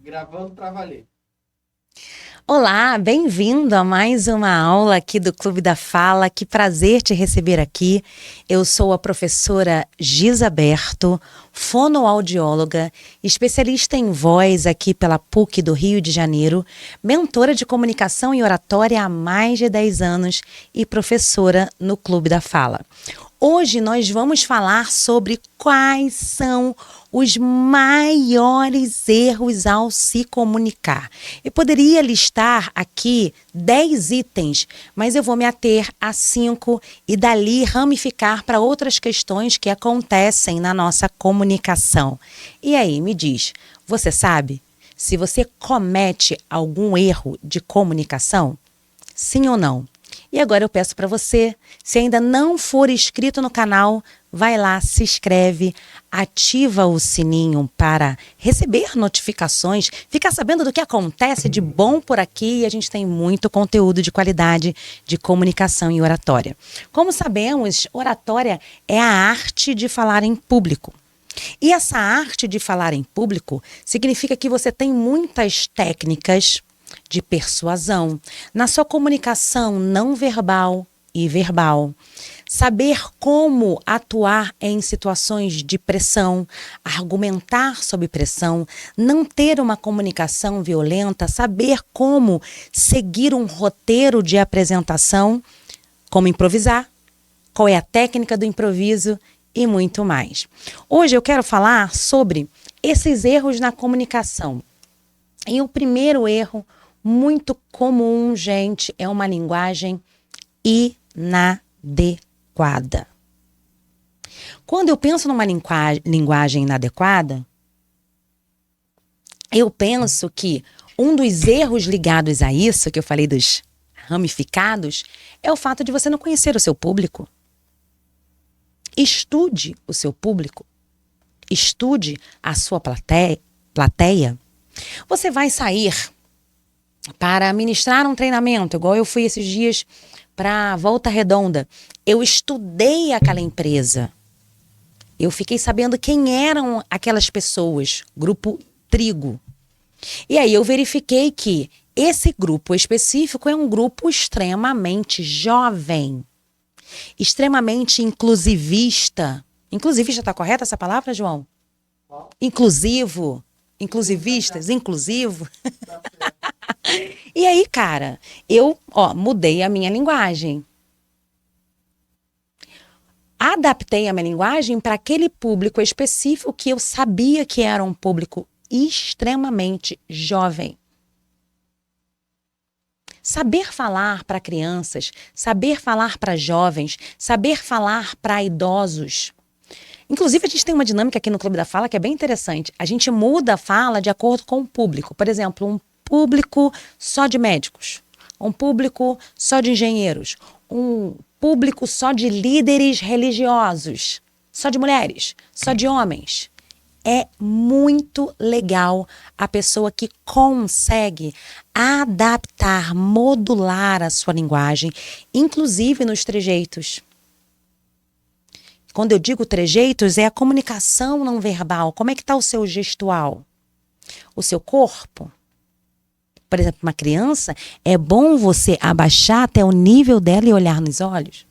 Gravando pra valer. Olá, bem-vindo a mais uma aula aqui do Clube da Fala. Que prazer te receber aqui. Eu sou a professora Gisaberto, fonoaudióloga, especialista em voz aqui pela PUC do Rio de Janeiro, mentora de comunicação e oratória há mais de 10 anos e professora no Clube da Fala. Hoje nós vamos falar sobre quais são os maiores erros ao se comunicar. Eu poderia listar aqui 10 itens, mas eu vou me ater a 5 e dali ramificar para outras questões que acontecem na nossa comunicação. E aí, me diz, você sabe se você comete algum erro de comunicação? Sim ou não? E agora eu peço para você, se ainda não for inscrito no canal, vai lá, se inscreve, ativa o sininho para receber notificações, ficar sabendo do que acontece de bom por aqui, e a gente tem muito conteúdo de qualidade de comunicação e oratória. Como sabemos, oratória é a arte de falar em público. E essa arte de falar em público significa que você tem muitas técnicas de persuasão na sua comunicação não verbal e verbal. Saber como atuar em situações de pressão, argumentar sob pressão, não ter uma comunicação violenta, saber como seguir um roteiro de apresentação, como improvisar, qual é a técnica do improviso e muito mais. Hoje eu quero falar sobre esses erros na comunicação. E o primeiro erro muito comum, gente, é uma linguagem inadequada. Quando eu penso numa linguagem inadequada, eu penso que um dos erros ligados a isso, que eu falei dos ramificados, é o fato de você não conhecer o seu público. Estude o seu público. Estude a sua plateia. Você vai sair para ministrar um treinamento, igual eu fui esses dias para Volta Redonda. Eu estudei aquela empresa. Eu fiquei sabendo quem eram aquelas pessoas, grupo Trigo. E aí eu verifiquei que esse grupo específico é um grupo extremamente jovem, extremamente inclusivista. Inclusivista, está correta essa palavra, João? Inclusivo, inclusivistas, inclusivo. E aí, cara, eu mudei a minha linguagem. Adaptei a minha linguagem para aquele público específico que eu sabia que era um público extremamente jovem. Saber falar para crianças, saber falar para jovens, saber falar para idosos. Inclusive, a gente tem uma dinâmica aqui no Clube da Fala que é bem interessante. A gente muda a fala de acordo com o público. Por exemplo, um público só de médicos, um público só de engenheiros, um público só de líderes religiosos, só de mulheres, só de homens. É muito legal a pessoa que consegue adaptar, modular a sua linguagem, inclusive nos trejeitos. Quando eu digo trejeitos, é a comunicação não verbal. Como é que está o seu gestual? O seu corpo? Por exemplo, uma criança, é bom você abaixar até o nível dela e olhar nos olhos.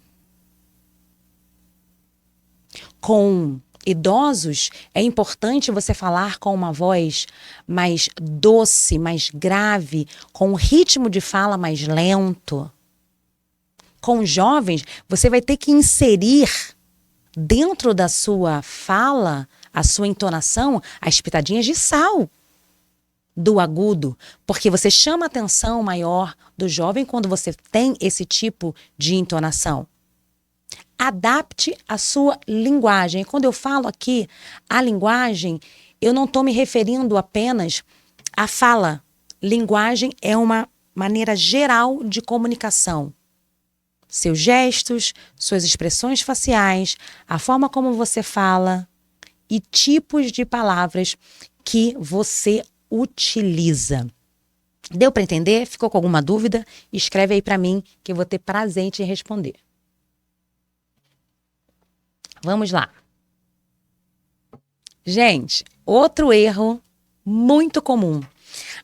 Com idosos, é importante você falar com uma voz mais doce, mais grave, com um ritmo de fala mais lento. Com jovens, você vai ter que inserir dentro da sua fala, a sua entonação, as pitadinhas de sal do agudo, porque você chama a atenção maior do jovem quando você tem esse tipo de entonação. Adapte a sua linguagem. E quando eu falo aqui a linguagem, eu não estou me referindo apenas à fala. Linguagem é uma maneira geral de comunicação. Seus gestos, suas expressões faciais, a forma como você fala e tipos de palavras que você utiliza. Deu para entender? Ficou com alguma dúvida? Escreve aí para mim que eu vou ter prazer em te responder. Vamos lá. Gente, outro erro muito comum.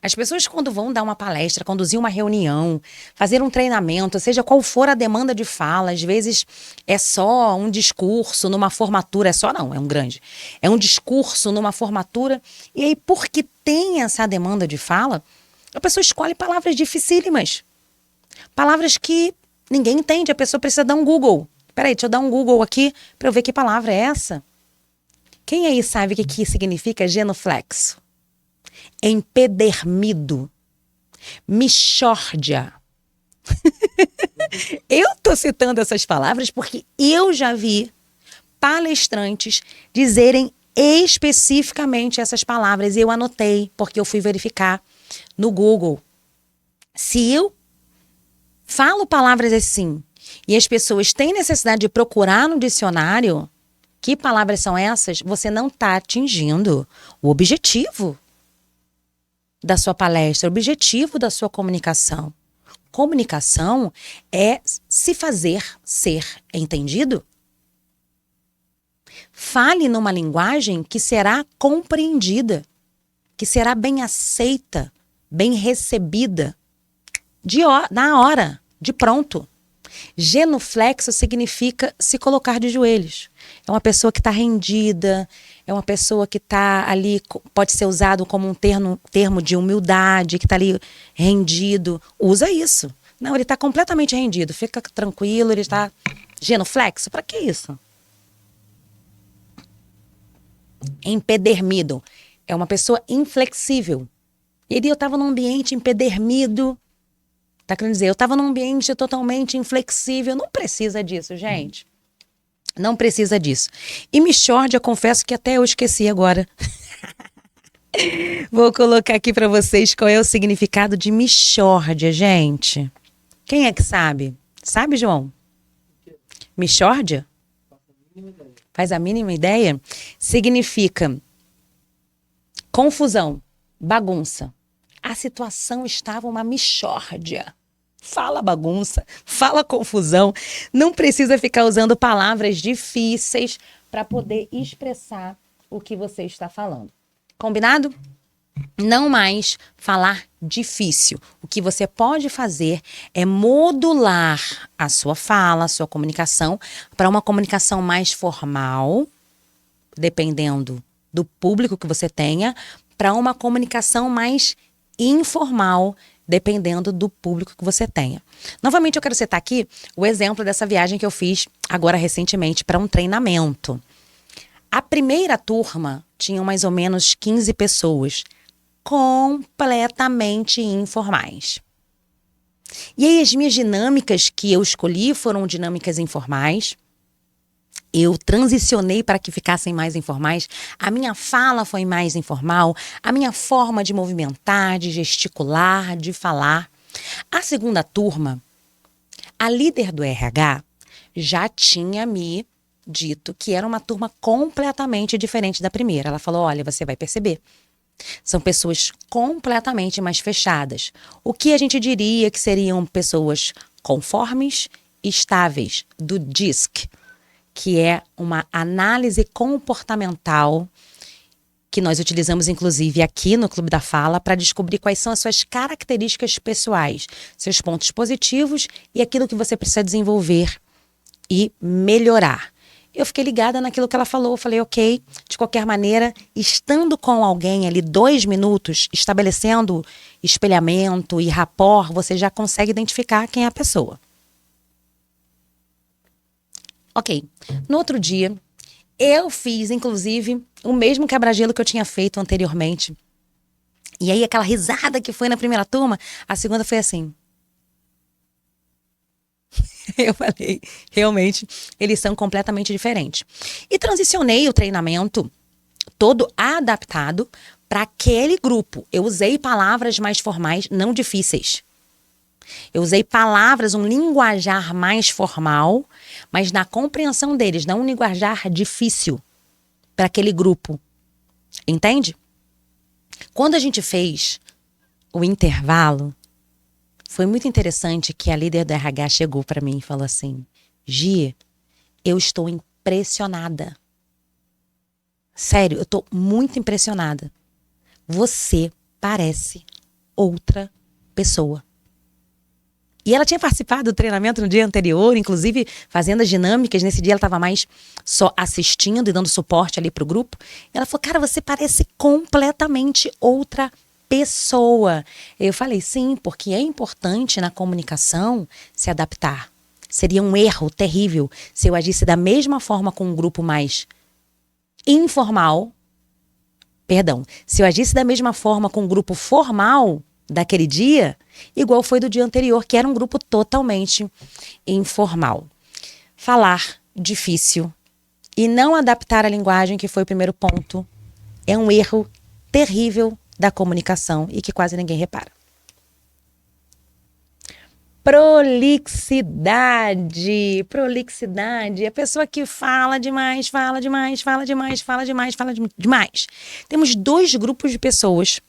As pessoas, quando vão dar uma palestra, conduzir uma reunião, fazer um treinamento, seja qual for a demanda de fala, às vezes é só um discurso numa formatura, é só não, é um grande. É um discurso numa formatura, e aí, porque tem essa demanda de fala, a pessoa escolhe palavras dificílimas. Palavras que ninguém entende, a pessoa precisa dar um Google. Peraí, deixa eu dar um Google aqui para eu ver que palavra é essa. Quem aí sabe o que significa genuflexo? Empedermido, mixórdia. Eu tô citando essas palavras porque eu já vi palestrantes dizerem especificamente essas palavras. E eu anotei, porque eu fui verificar no Google. Se eu falo palavras assim e as pessoas têm necessidade de procurar no dicionário que palavras são essas, você não está atingindo o objetivo da sua palestra, o objetivo da sua comunicação. Comunicação é se fazer ser entendido. Fale numa linguagem que será compreendida, que será bem aceita, bem recebida, na hora, de pronto. Genuflexo significa se colocar de joelhos. É uma pessoa que está rendida, é uma pessoa que está ali, pode ser usado como um termo de humildade, que está ali rendido. Usa isso. Não, ele está completamente rendido. Fica tranquilo, ele está genuflexo. Para que isso? Empedermido. É uma pessoa inflexível. Eu estava num ambiente empedermido. Tá querendo dizer, eu estava num ambiente totalmente inflexível. Não precisa disso, gente. Não precisa disso. E mixórdia, confesso que até eu esqueci agora. Vou colocar aqui para vocês qual é o significado de mixórdia, gente. Quem é que sabe? Sabe, João? Mixórdia? Faz a mínima ideia? Significa confusão, bagunça. A situação estava uma mixórdia. Fala bagunça, fala confusão. Não precisa ficar usando palavras difíceis para poder expressar o que você está falando. Combinado? Não mais falar difícil. O que você pode fazer é modular a sua fala, a sua comunicação, para uma comunicação mais formal, dependendo do público que você tenha, para uma comunicação mais informal, dependendo do público que você tenha. Novamente, eu quero citar aqui o exemplo dessa viagem que eu fiz agora recentemente para um treinamento. A primeira turma tinha mais ou menos 15 pessoas, completamente informais. E aí as minhas dinâmicas que eu escolhi foram dinâmicas informais. Eu transicionei para que ficassem mais informais. A minha fala foi mais informal. A minha forma de movimentar, de gesticular, de falar. A segunda turma, a líder do RH já tinha me dito que era uma turma completamente diferente da primeira. Ela falou, olha, você vai perceber. São pessoas completamente mais fechadas. O que a gente diria que seriam pessoas conformes e estáveis, do DISC, que é uma análise comportamental que nós utilizamos, inclusive, aqui no Clube da Fala, para descobrir quais são as suas características pessoais, seus pontos positivos e aquilo que você precisa desenvolver e melhorar. Eu fiquei ligada naquilo que ela falou, falei, ok, de qualquer maneira, estando com alguém ali 2 minutos, estabelecendo espelhamento e rapport, você já consegue identificar quem é a pessoa. Ok, no outro dia, eu fiz, inclusive, o mesmo quebra-gelo que eu tinha feito anteriormente. E aí, aquela risada que foi na primeira turma, a segunda foi assim. Eu falei, realmente, eles são completamente diferentes. E transicionei o treinamento todo adaptado para aquele grupo. Eu usei palavras mais formais, não difíceis. Eu usei palavras, um linguajar mais formal, mas na compreensão deles, não um linguajar difícil para aquele grupo. Entende? Quando a gente fez o intervalo, foi muito interessante que a líder do RH chegou para mim e falou assim, Gi, eu estou impressionada. Sério, eu estou muito impressionada. você parece outra pessoa. E ela tinha participado do treinamento no dia anterior, inclusive fazendo as dinâmicas. Nesse dia ela estava mais só assistindo e dando suporte ali pro grupo. E ela falou, cara, você parece completamente outra pessoa. Eu falei, sim, porque é importante na comunicação se adaptar. Seria um erro terrível se eu agisse da mesma forma com um grupo mais informal. Perdão, se eu agisse da mesma forma com um grupo formal daquele dia, igual foi do dia anterior, que era um grupo totalmente informal. Falar difícil e não adaptar a linguagem, que foi o primeiro ponto, é um erro terrível da comunicação e que quase ninguém repara. Prolixidade. Prolixidade. A pessoa que fala demais, fala demais, fala demais, fala demais, fala demais. Temos dois grupos de pessoas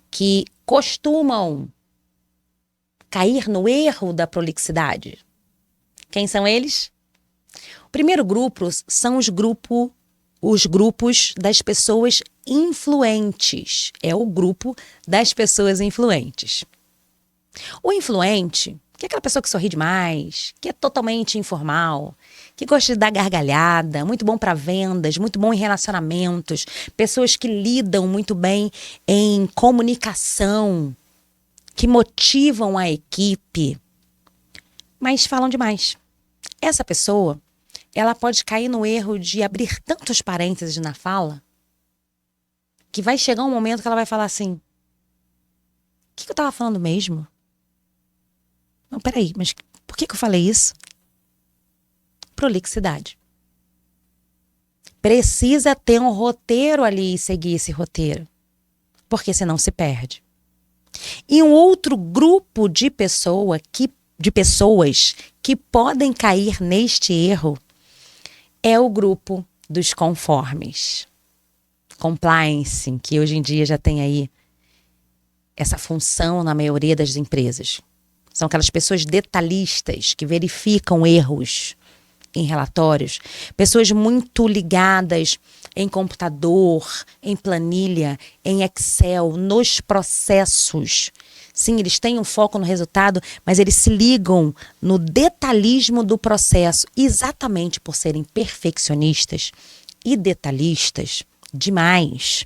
que costumam cair no erro da prolixidade. Quem são eles? O primeiro grupo são os grupos das pessoas influentes. É o grupo das pessoas influentes. O influente, que é aquela pessoa que sorri demais, que é totalmente informal, que gosta de dar gargalhada, muito bom para vendas, muito bom em relacionamentos, pessoas que lidam muito bem em comunicação, que motivam a equipe, mas falam demais. Essa pessoa, ela pode cair no erro de abrir tantos parênteses na fala, que vai chegar um momento que ela vai falar assim, o que eu estava falando mesmo? Não, peraí, mas por que eu falei isso? Prolixidade. Precisa ter um roteiro ali e seguir esse roteiro, porque senão se perde. E um outro grupo de pessoas que podem cair neste erro é o grupo dos conformes. Compliance, que hoje em dia já tem aí essa função na maioria das empresas. São aquelas pessoas detalhistas que verificam erros em relatórios. Pessoas muito ligadas em computador, em planilha, em Excel, nos processos. Sim, eles têm um foco no resultado, mas eles se ligam no detalhismo do processo. Exatamente por serem perfeccionistas e detalhistas demais,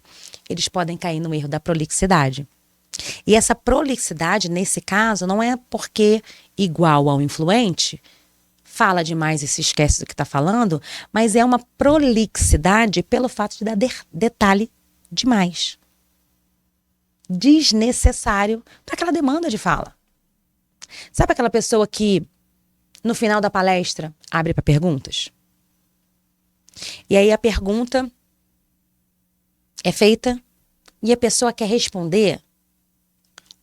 eles podem cair no erro da prolixidade. E essa prolixidade, nesse caso, não é porque igual ao influente, fala demais e se esquece do que está falando, mas é uma prolixidade pelo fato de dar detalhe demais. Desnecessário para aquela demanda de fala. Sabe aquela pessoa que, no final da palestra, abre para perguntas? E aí a pergunta é feita e a pessoa quer responder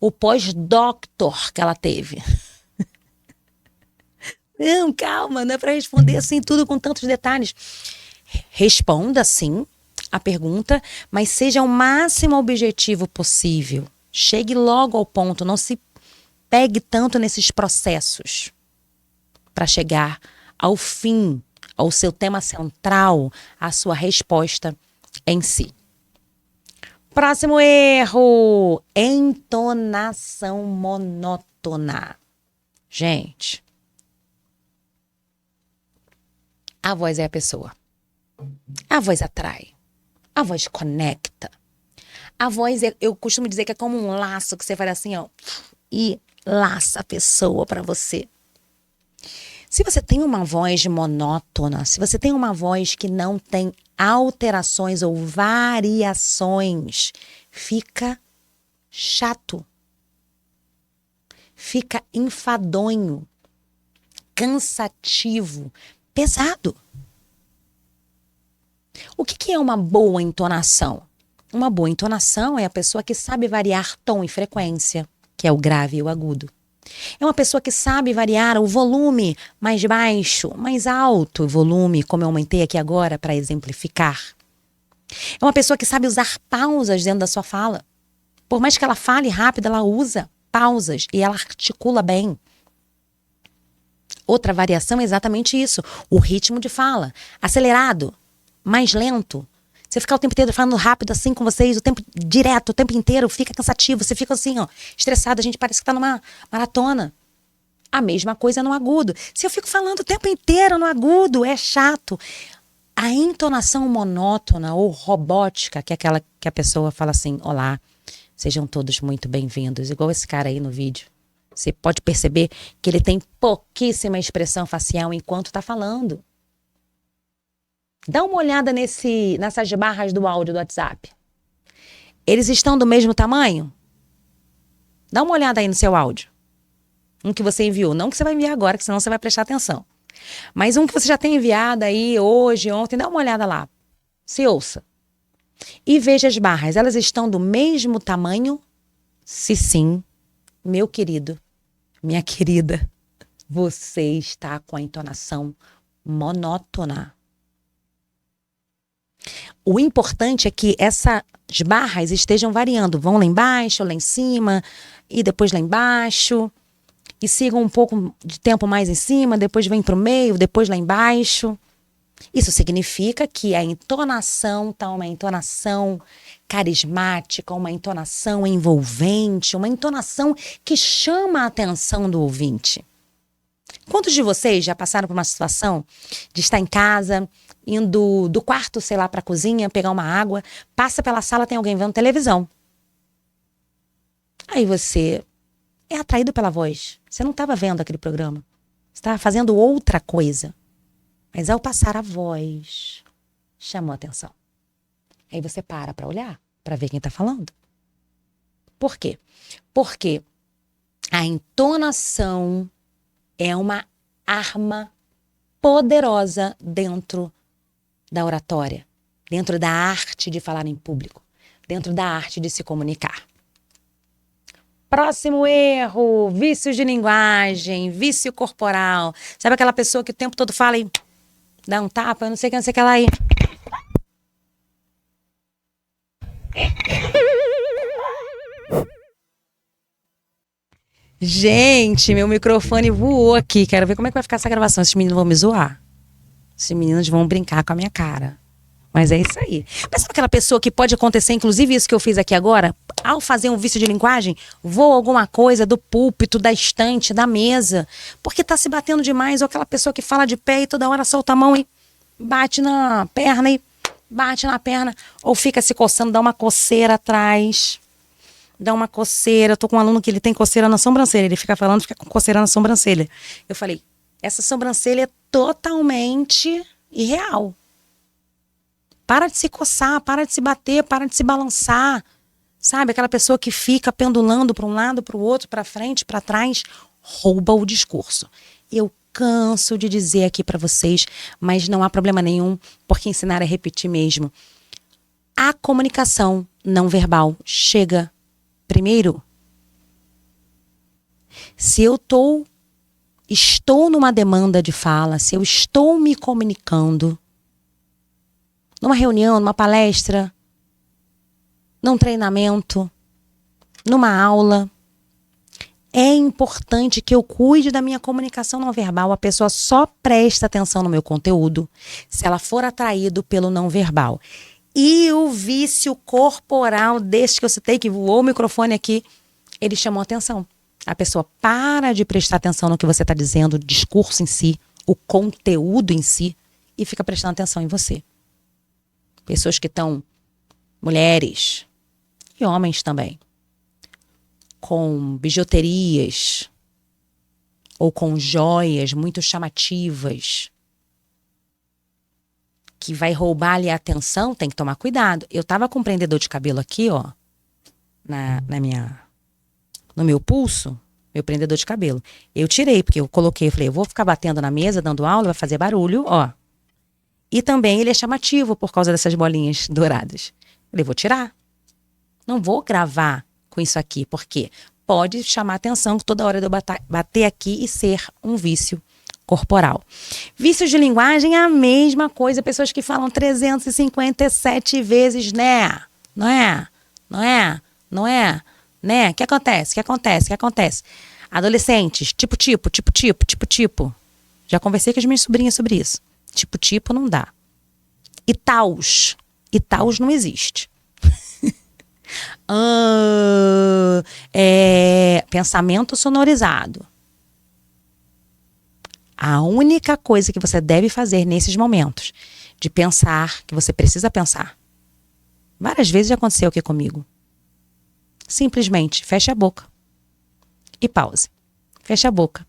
o pós-doctor que ela teve. Não, calma, não é para responder assim tudo com tantos detalhes. Responda sim a pergunta, mas seja o máximo objetivo possível. Chegue logo ao ponto, não se pegue tanto nesses processos para chegar ao fim, ao seu tema central, à sua resposta em si. Próximo erro, entonação monótona. Gente, a voz é a pessoa. A voz atrai. A voz conecta. A voz, eu costumo dizer que é como um laço que você faz assim, ó, e laça a pessoa para você. Se você tem uma voz monótona, se você tem uma voz que não tem alterações ou variações, fica chato, fica enfadonho, cansativo, pesado. O que é uma boa entonação? Uma boa entonação é a pessoa que sabe variar tom e frequência, que é o grave e o agudo. É uma pessoa que sabe variar o volume mais baixo, mais alto, o volume, como eu aumentei aqui agora para exemplificar. É uma pessoa que sabe usar pausas dentro da sua fala. Por mais que ela fale rápido, ela usa pausas e ela articula bem. Outra variação é exatamente isso, o ritmo de fala. Acelerado, mais lento, Você ficar o tempo inteiro falando rápido assim com vocês, o tempo direto, o tempo inteiro, fica cansativo. Você fica assim, ó, estressado. A gente parece que tá numa maratona. A mesma coisa no agudo. Se eu fico falando o tempo inteiro no agudo, é chato. A entonação monótona ou robótica, que é aquela que a pessoa fala assim, olá, sejam todos muito bem-vindos. Igual esse cara aí no vídeo. Você pode perceber que ele tem pouquíssima expressão facial enquanto tá falando. Dá uma olhada nessas barras do áudio do WhatsApp. Eles estão do mesmo tamanho? Dá uma olhada aí no seu áudio. Um que você enviou. Não que você vai enviar agora, que senão você vai prestar atenção. Mas um que você já tem enviado aí hoje, ontem, dá uma olhada lá. Se ouça. E veja as barras. Elas estão do mesmo tamanho? Se sim, meu querido, minha querida, você está com a entonação monótona. O importante é que essas barras estejam variando. Vão lá embaixo, lá em cima, e depois lá embaixo. E sigam um pouco de tempo mais em cima, depois vem para o meio, depois lá embaixo. Isso significa que a entonação está uma entonação carismática, uma entonação envolvente, uma entonação que chama a atenção do ouvinte. Quantos de vocês já passaram por uma situação de estar em casa, indo do quarto, sei lá, para a cozinha, pegar uma água, passa pela sala, tem alguém vendo televisão. Aí você é atraído pela voz. Você não estava vendo aquele programa. Você estava fazendo outra coisa. Mas ao passar a voz, chamou a atenção. Aí você para olhar, para ver quem está falando. Por quê? Porque a entonação é uma arma poderosa dentro da oratória, dentro da arte de falar em público, dentro da arte de se comunicar. Próximo erro, vícios de linguagem, vício corporal. Sabe aquela pessoa que o tempo todo fala e dá um tapa, eu não sei o que, não sei o que lá aí. Gente, meu microfone voou aqui. Quero ver como é que vai ficar essa gravação. Esses meninos vão me zoar. Esses meninos vão brincar com a minha cara. Mas é isso aí. Mas sabe aquela pessoa que pode acontecer, inclusive isso que eu fiz aqui agora? Ao fazer um vício de linguagem, voa alguma coisa do púlpito, da estante, da mesa. Porque tá se batendo demais. Ou aquela pessoa que fala de pé e toda hora solta a mão e bate na perna e bate na perna. Ou fica se coçando, dá uma coceira atrás. Dá uma coceira. Eu tô com um aluno que ele tem coceira na sobrancelha. Ele fica falando, fica com coceira na sobrancelha. Eu falei, essa sobrancelha é totalmente irreal. Para de se coçar, para de se bater, para de se balançar. Sabe, aquela pessoa que fica pendulando para um lado, para o outro, para frente, para trás, rouba o discurso. Eu canso de dizer aqui para vocês, mas não há problema nenhum, porque ensinar é repetir mesmo. A comunicação não verbal chega primeiro. Se eu estou numa demanda de fala, se eu estou me comunicando, numa reunião, numa palestra, num treinamento, numa aula, é importante que eu cuide da minha comunicação não verbal. A pessoa só presta atenção no meu conteúdo se ela for atraído pelo não verbal. E o vício corporal deste que eu citei, que voou o microfone aqui, ele chamou atenção. A pessoa para de prestar atenção no que você está dizendo, o discurso em si, o conteúdo em si, e fica prestando atenção em você. Pessoas que estão, mulheres e homens também, com bijuterias ou com joias muito chamativas, que vai roubar ali a atenção, tem que tomar cuidado. Eu tava com um prendedor de cabelo aqui, ó, no meu pulso, meu prendedor de cabelo. Eu tirei, porque eu coloquei, eu falei, eu vou ficar batendo na mesa, dando aula, vai fazer barulho, ó. E também ele é chamativo por causa dessas bolinhas douradas. Eu falei, vou tirar. Não vou gravar com isso aqui, porque pode chamar atenção que toda hora de eu bater aqui e ser um vício corporal. Vícios de linguagem é a mesma coisa. Pessoas que falam 357 vezes, né? Não é? Não é? Não é? Né? O que acontece? O que acontece? O que acontece? Adolescentes, tipo. Já conversei com as minhas sobrinhas sobre isso. Tipo, não dá. E taus. e tals não existe. Pensamento sonorizado. A única coisa que você deve fazer nesses momentos de pensar, que você precisa pensar. Várias vezes já aconteceu aqui comigo. Simplesmente feche a boca e pause. Feche a boca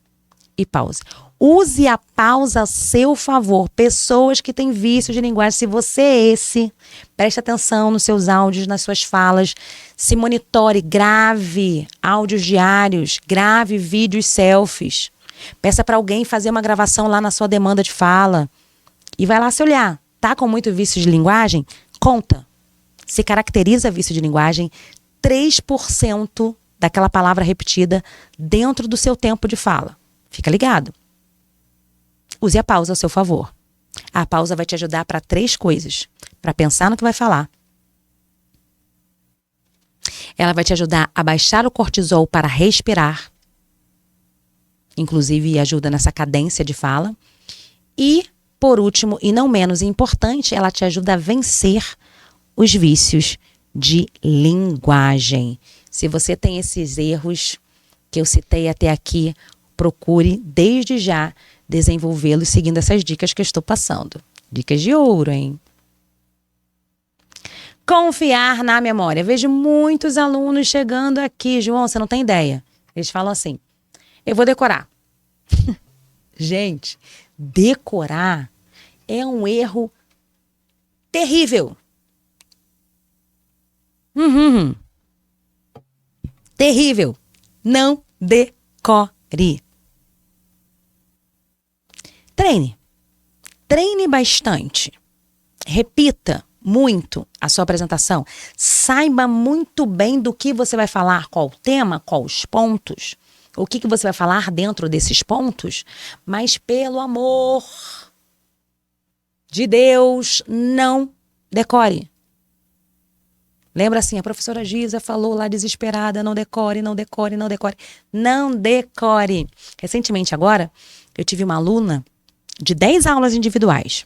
e pause. Use a pausa a seu favor. Pessoas que têm vício de linguagem, se você é esse, preste atenção nos seus áudios, nas suas falas, se monitore, grave áudios diários, grave vídeos selfies. Peça para alguém fazer uma gravação lá na sua demanda de fala e vai lá se olhar. Tá com muito vício de linguagem? Conta. Se caracteriza vício de linguagem 3% daquela palavra repetida dentro do seu tempo de fala. Fica ligado. Use a pausa a seu favor. A pausa vai te ajudar para 3 coisas. Para pensar no que vai falar. Ela vai te ajudar a baixar o cortisol para respirar. Inclusive ajuda nessa cadência de fala. E, por último, e não menos importante, ela te ajuda a vencer os vícios de linguagem. Se você tem esses erros que eu citei até aqui, procure desde já desenvolvê-los seguindo essas dicas que eu estou passando. Dicas de ouro, hein? Confiar na memória. Vejo muitos alunos chegando aqui. João, você não tem ideia. Eles falam assim, eu vou decorar. Gente, decorar é um erro terrível. Terrível. Não decore. Treine. Treine bastante. Repita muito a sua apresentação. Saiba muito bem do que você vai falar, qual o tema, quais os pontos, o que você vai falar dentro desses pontos, mas pelo amor de Deus, não decore. Lembra assim, a professora Giza falou lá desesperada, não decore, não decore, não decore. Não decore. Recentemente agora, eu tive uma aluna de 10 aulas individuais.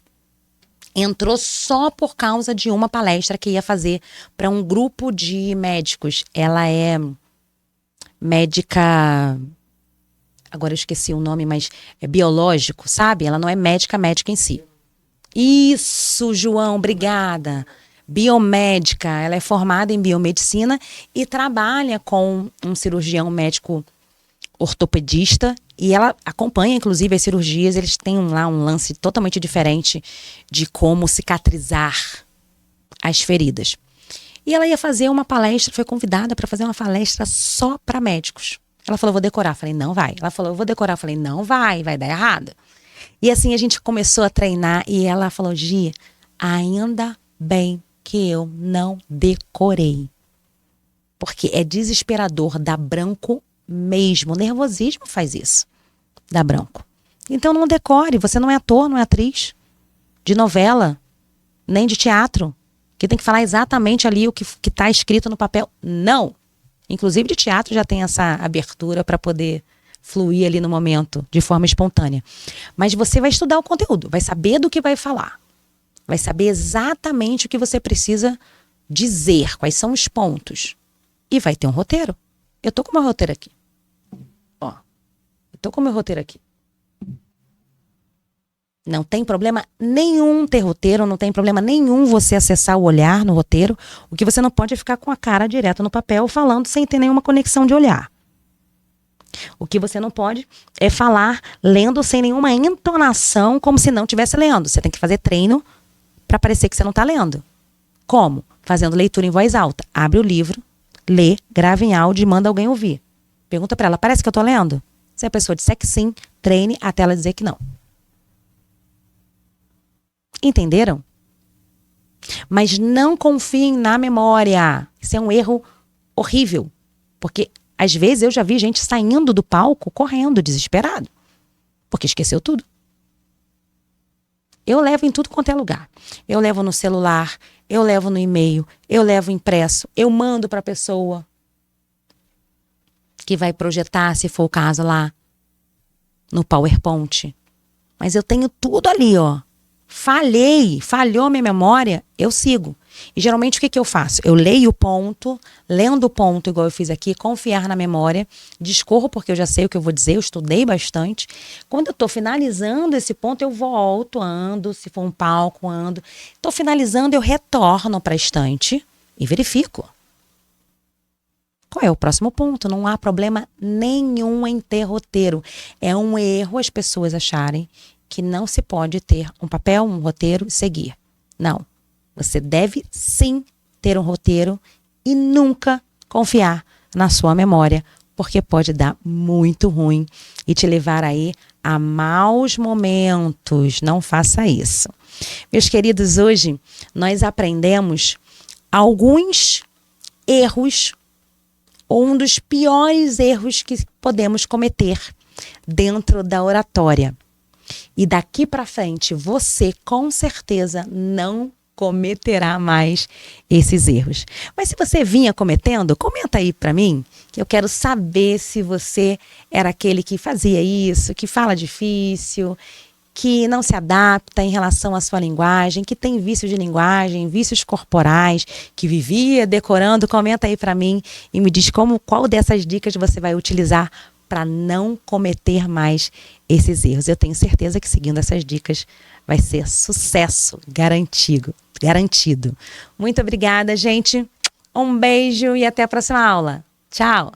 Entrou só por causa de uma palestra que ia fazer para um grupo de médicos. Ela é médica, agora eu esqueci o nome, mas é biológico, sabe? Ela não é médica em si. Isso, João, obrigada. Biomédica, ela é formada em biomedicina e trabalha com um cirurgião médico ortopedista e ela acompanha inclusive as cirurgias. Eles têm lá um lance totalmente diferente de como cicatrizar as feridas. E ela ia fazer uma palestra, foi convidada para fazer uma palestra só para médicos. Ela falou, vou decorar. Falei, não vai. Ela falou, eu vou decorar. Falei, não vai dar errado. E assim a gente começou a treinar e ela falou, Gi, ainda bem que eu não decorei. Porque é desesperador, dá branco mesmo. O nervosismo faz isso. Dá branco. Então não decore. Você não é ator, não é atriz de novela, nem de teatro, que tem que falar exatamente ali o que está escrito no papel. Não. Inclusive de teatro já tem essa abertura para poder fluir ali no momento, de forma espontânea. Mas você vai estudar o conteúdo, vai saber do que vai falar. Vai saber exatamente o que você precisa dizer, quais são os pontos. E vai ter um roteiro. Eu tô com o meu roteiro aqui. Ó, eu tô com o meu roteiro aqui. Não tem problema nenhum ter roteiro, não tem problema nenhum você acessar o olhar no roteiro. O que você não pode é ficar com a cara direto no papel falando sem ter nenhuma conexão de olhar. O que você não pode é falar lendo sem nenhuma entonação, como se não estivesse lendo. Você tem que fazer treino para parecer que você não está lendo. Como? Fazendo leitura em voz alta. Abre o livro, lê, grava em áudio e manda alguém ouvir. Pergunta para ela, parece que eu estou lendo? Se a pessoa disser que sim, treine até ela dizer que não. Entenderam? Mas não confiem na memória. Isso é um erro horrível. Porque às vezes eu já vi gente saindo do palco correndo, desesperado. Porque esqueceu tudo. Eu levo em tudo quanto é lugar. Eu levo no celular, eu levo no e-mail, eu levo impresso, eu mando para a pessoa que vai projetar, se for o caso lá, no PowerPoint. Mas eu tenho tudo ali, ó. Falhou minha memória, eu sigo. E geralmente o que eu faço? Eu leio o ponto, lendo o ponto igual eu fiz aqui, confiar na memória, discorro porque eu já sei o que eu vou dizer, eu estudei bastante. Quando eu estou finalizando esse ponto, eu volto, ando, se for um palco, ando. Estou finalizando, eu retorno para a estante e verifico. Qual é o próximo ponto? Não há problema nenhum em ter roteiro. É um erro as pessoas acharem que não se pode ter um papel, um roteiro e seguir. Não. Você deve sim ter um roteiro e nunca confiar na sua memória, porque pode dar muito ruim e te levar aí a maus momentos. Não faça isso. Meus queridos, hoje nós aprendemos alguns erros, ou um dos piores erros que podemos cometer dentro da oratória. E daqui para frente, você com certeza não cometerá mais esses erros. Mas se você vinha cometendo, comenta aí para mim, que eu quero saber se você era aquele que fazia isso, que fala difícil, que não se adapta em relação à sua linguagem, que tem vício de linguagem, vícios corporais, que vivia decorando. Comenta aí para mim e me diz qual dessas dicas você vai utilizar para não cometer mais esses erros. Eu tenho certeza que seguindo essas dicas vai ser sucesso garantido. Muito obrigada, gente. Um beijo e até a próxima aula. Tchau!